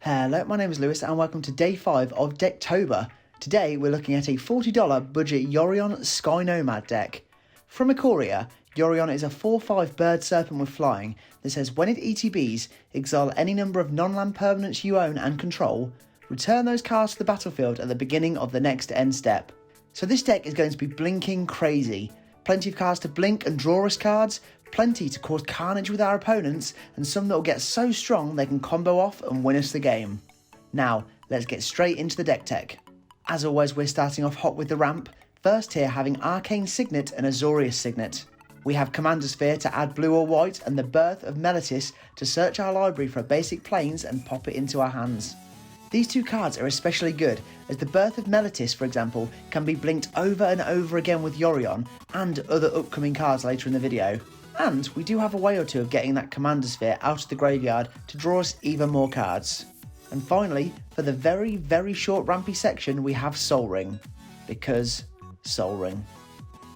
Hello, my name is Lewis and welcome to day 5 of Decktober. Today we're looking at a $40 budget Yorion Sky Nomad deck. From Ikoria, Yorion is a 4/5 bird serpent with flying that says when it ETBs, exile any number of non-land permanents you own and control, return those cards to the battlefield at the beginning of the next end step. So this deck is going to be blinking crazy. Plenty of cards to blink and draw us cards, plenty to cause carnage with our opponents, and some that will get so strong they can combo off and win us the game. Now, let's get straight into the deck tech. As always, we're starting off hot with the ramp, first here having Arcane Signet and Azorius Signet. We have Commander Sphere to add blue or white, and the Birth of Meletis to search our library for basic planes and pop it into our hands. These two cards are especially good, as the Birth of Meletis, for example, can be blinked over and over again with Yorion and other upcoming cards later in the video. And we do have a way or two of getting that Commander Sphere out of the graveyard to draw us even more cards. And finally, for the very short rampy section, we have Sol Ring. Because Sol Ring.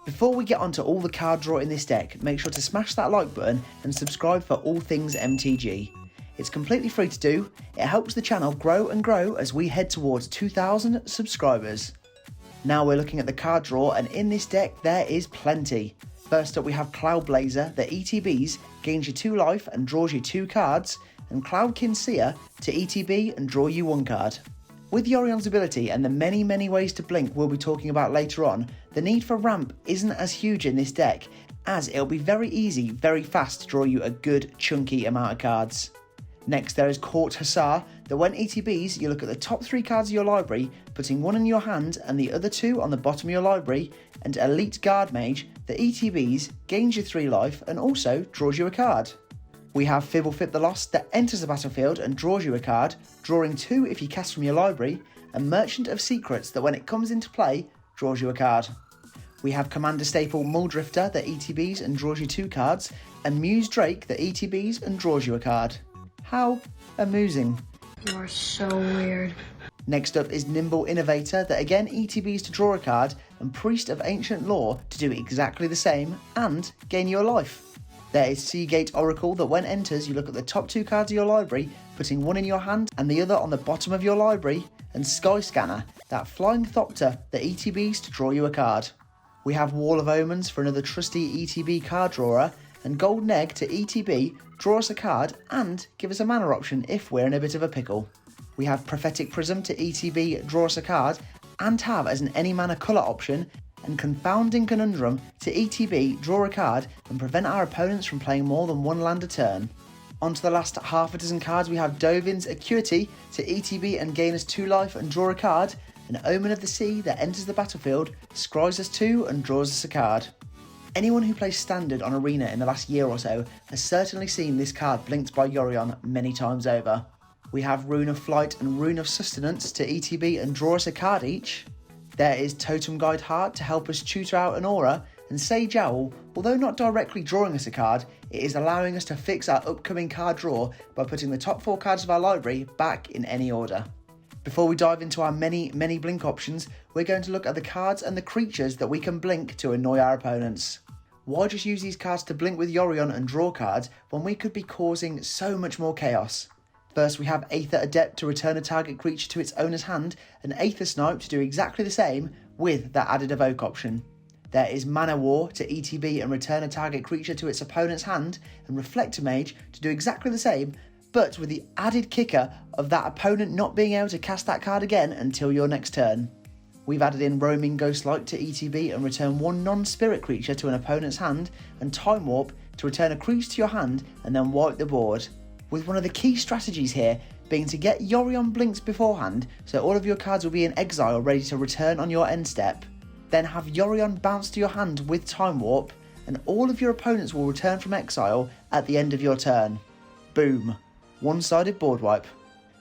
Before we get onto all the card draw in this deck, make sure to smash that like button and subscribe for all things MTG. It's completely free to do, it helps the channel grow and grow as we head towards 2,000 subscribers. Now we're looking at the card draw, and in this deck there is plenty. First up we have Cloudblazer that ETBs, gains you 2 life and draws you 2 cards, and Cloudkin Seer to ETB and draw you 1 card. With Yorion's ability and the many ways to blink we'll be talking about later on, the need for ramp isn't as huge in this deck, as it'll be very easy, very fast to draw you a good chunky amount of cards. Next there is Court Hussar, that when ETBs you look at the top 3 cards of your library, putting 1 in your hand and the other 2 on the bottom of your library, and Elite Guard Mage, that ETBs, gains you 3 life and also draws you a card. We have Fibblefip the Lost that enters the battlefield and draws you a card, drawing 2 if you cast from your library, and Merchant of Secrets that when it comes into play, draws you a card. We have Commander Staple Muldrifter that ETBs and draws you 2 cards, and Muse Drake that ETBs and draws you a card. How amusing. You are so weird. Next up is Nimble Innovator that again ETBs to draw a card, and Priest of Ancient Lore to do exactly the same and gain you a life. There is Seagate Oracle that when enters you look at the top 2 cards of your library, putting 1 in your hand and the other on the bottom of your library, and Sky Scanner, that Flying Thopter that ETBs to draw you a card. We have Wall of Omens for another trusty ETB card drawer, and Golden Egg to ETB, draw us a card and give us a mana option if we're in a bit of a pickle. We have Prophetic Prism to ETB, draw us a card and have as an any mana colour option, and Confounding Conundrum to ETB, draw a card and prevent our opponents from playing more than 1 land a turn. On to the last half a dozen cards we have Dovin's Acuity to ETB and gain us 2 life and draw a card, and Omen of the Sea that enters the battlefield, scries us 2 and draws us a card. Anyone who plays Standard on Arena in the last year or so has certainly seen this card blinked by Yorion many times over. We have Rune of Flight and Rune of Sustenance to ETB and draw us a card each. There is Totem Guide Heart to help us tutor out an aura, and Sage Owl, although not directly drawing us a card, it is allowing us to fix our upcoming card draw by putting the top 4 cards of our library back in any order. Before we dive into our many blink options, we're going to look at the cards and the creatures that we can blink to annoy our opponents. Why just use these cards to blink with Yorion and draw cards when we could be causing so much more chaos? First we have Aether Adept to return a target creature to its owner's hand, and Aether Snipe to do exactly the same with that added evoke option. There is Mana War to ETB and return a target creature to its opponent's hand, and Reflector Mage to do exactly the same, but with the added kicker of that opponent not being able to cast that card again until your next turn. We've added in Roaming Ghostlight to ETB and return 1 non-spirit creature to an opponent's hand, and Time Warp to return a creature to your hand and then wipe the board. With one of the key strategies here being to get Yorion blinked beforehand so all of your cards will be in exile ready to return on your end step. Then have Yorion bounce to your hand with Time Warp, and all of your opponents will return from exile at the end of your turn. Boom. One-sided board wipe.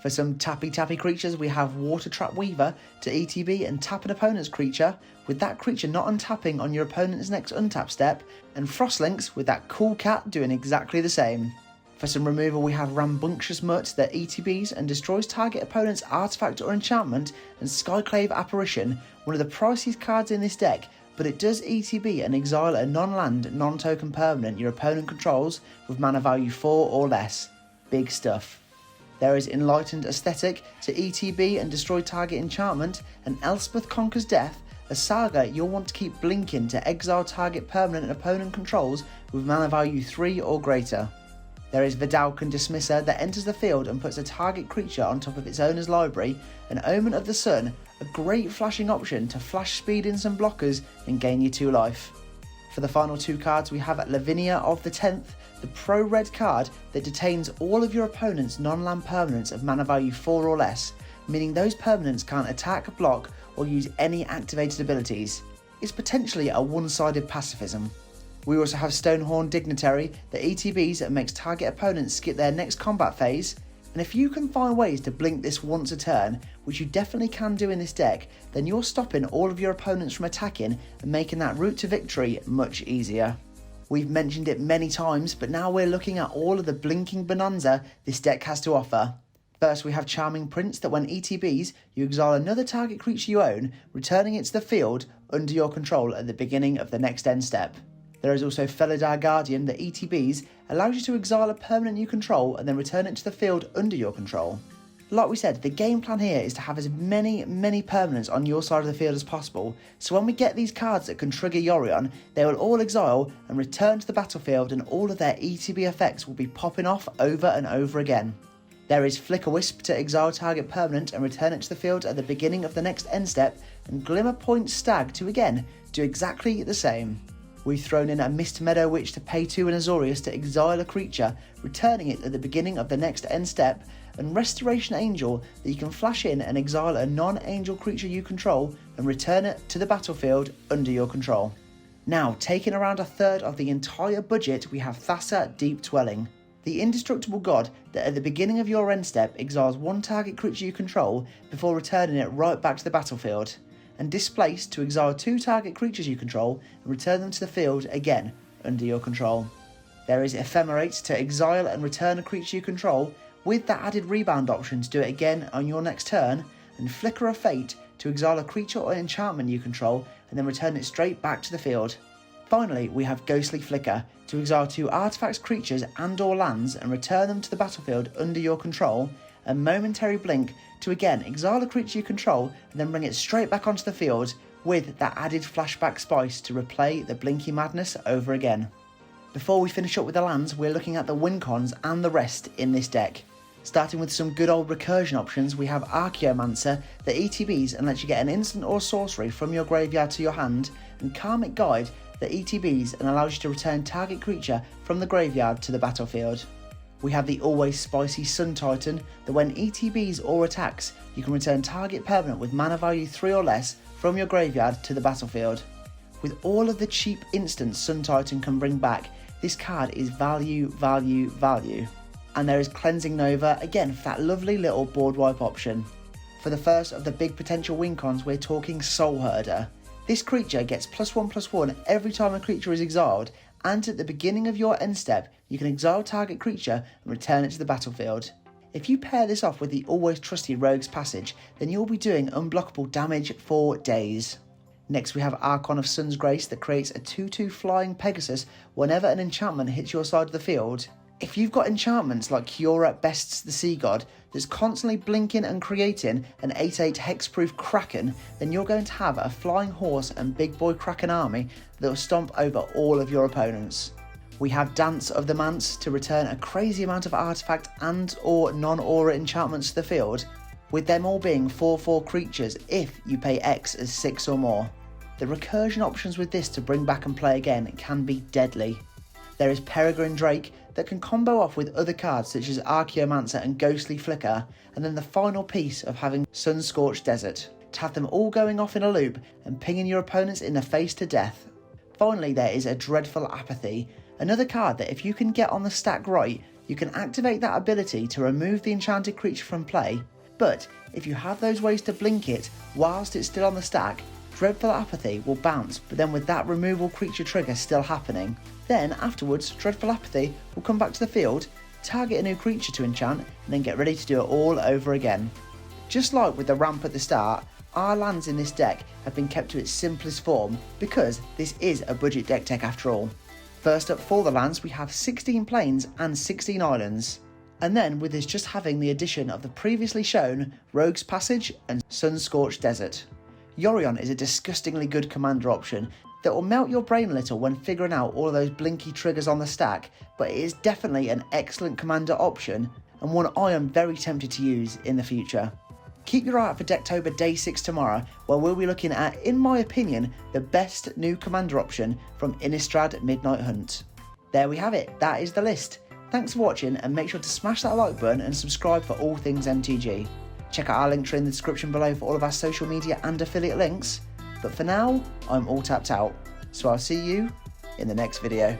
For some tappy creatures we have Water Trap Weaver to ETB and tap an opponent's creature, with that creature not untapping on your opponent's next untap step, and Frostlinks with that cool cat doing exactly the same. For some removal we have Rambunctious Mutt that ETBs and destroys target opponent's artifact or enchantment, and Skyclave Apparition, one of the priciest cards in this deck, but it does ETB and exile a non-land, non-token permanent your opponent controls with mana value 4 or less. Big stuff. There is Enlightened Aesthetic to ETB and destroy target enchantment, and Elspeth Conquers Death, a saga you'll want to keep blinking to exile target permanent opponent controls with mana value 3 or greater. There is Vidalcan Dismisser that enters the field and puts a target creature on top of its owner's library, and Omen of the Sun, a great flashing option to flash speed in some blockers and gain you 2 life. For the final 2 cards we have Lavinia of the 10th, the pro-red card that detains all of your opponent's non-land permanents of mana value 4 or less, meaning those permanents can't attack, block or use any activated abilities. It's potentially a one-sided pacifism. We also have Stonehorn Dignitary that ETBs and makes target opponents skip their next combat phase, and if you can find ways to blink this once a turn, which you definitely can do in this deck, then you're stopping all of your opponents from attacking and making that route to victory much easier. We've mentioned it many times, but now we're looking at all of the blinking bonanza this deck has to offer. First we have Charming Prince that when ETBs, you exile another target creature you own, returning it to the field under your control at the beginning of the next end step. There is also Felidar Guardian that ETBs allows you to exile a permanent you control and then return it to the field under your control. Like we said, the game plan here is to have as many permanents on your side of the field as possible, so when we get these cards that can trigger Yorion, they will all exile and return to the battlefield, and all of their ETB effects will be popping off over and over again. There is Flicker Wisp to exile target permanent and return it to the field at the beginning of the next end step, and Glimmer Point Stag to again do exactly the same. We've thrown in a Mist Meadow Witch to pay 2 an Azorius to exile a creature, returning it at the beginning of the next end step, and Restoration Angel that you can flash in and exile a non-angel creature you control and return it to the battlefield under your control. Now, taking around a third of the entire budget, we have Thassa Deep Dwelling, the indestructible god that at the beginning of your end step exiles 1 target creature you control before returning it right back to the battlefield, and Displace to exile 2 target creatures you control and return them to the field again under your control. There is Ephemerate to exile and return a creature you control with that added rebound option to do it again on your next turn, and Flicker of Fate to exile a creature or enchantment you control and then return it straight back to the field. Finally, we have Ghostly Flicker to exile 2 artifacts, creatures and or lands and return them to the battlefield under your control, and Momentary Blink to again exile a creature you control and then bring it straight back onto the field with that added flashback spice to replay the Blinky Madness over again. Before we finish up with the lands, we're looking at the win cons and the rest in this deck. Starting with some good old recursion options, we have Archaeomancer that ETBs and lets you get an instant or sorcery from your graveyard to your hand, and Karmic Guide that ETBs and allows you to return target creature from the graveyard to the battlefield. We have the always spicy Sun Titan that when ETBs or attacks, you can return target permanent with mana value 3 or less from your graveyard to the battlefield. With all of the cheap instants Sun Titan can bring back, this card is value. And there is Cleansing Nova, again for that lovely little board wipe option. For the first of the big potential win cons, we're talking Soul Herder. This creature gets +1/+1 every time a creature is exiled, and at the beginning of your end step, you can exile target creature and return it to the battlefield. If you pair this off with the always trusty Rogue's Passage, then you'll be doing unblockable damage for days. Next we have Archon of Sun's Grace that creates a 2/2 flying Pegasus whenever an enchantment hits your side of the field. If you've got enchantments like Kiora Bests the Sea God that's constantly blinking and creating an 8/8 hexproof Kraken, then you're going to have a flying horse and big boy Kraken army that will stomp over all of your opponents. We have Dance of the Manse to return a crazy amount of artifact and or non-aura enchantments to the field, with them all being 4/4 creatures if you pay X as 6 or more. The recursion options with this to bring back and play again can be deadly. There is Peregrine Drake that can combo off with other cards such as Archaeomancer and Ghostly Flicker, and then the final piece of having Sun-Scorched Desert, to have them all going off in a loop and pinging your opponents in the face to death. Finally, there is a Dreadful Apathy, another card that if you can get on the stack right, you can activate that ability to remove the enchanted creature from play, but if you have those ways to blink it whilst it's still on the stack, Dreadful Apathy will bounce, but then with that removal creature trigger still happening. Then afterwards, Dreadful Apathy will come back to the field, target a new creature to enchant, and then get ready to do it all over again. Just like with the ramp at the start, our lands in this deck have been kept to its simplest form because this is a budget deck after all. First up for the lands, we have 16 plains and 16 islands. And then with us just having the addition of the previously shown Rogue's Passage and Sun-Scorched Desert. Yorion is a disgustingly good commander option that will melt your brain a little when figuring out all of those blinky triggers on the stack, but it is definitely an excellent commander option and one I am very tempted to use in the future. Keep your eye out for Decktober Day 6 tomorrow, where we'll be looking at, in my opinion, the best new commander option from Innistrad Midnight Hunt. There we have it, that is the list. Thanks for watching, and make sure to smash that like button and subscribe for all things MTG. Check out our link tree in the description below for all of our social media and affiliate links. But for now, I'm all tapped out, so I'll see you in the next video.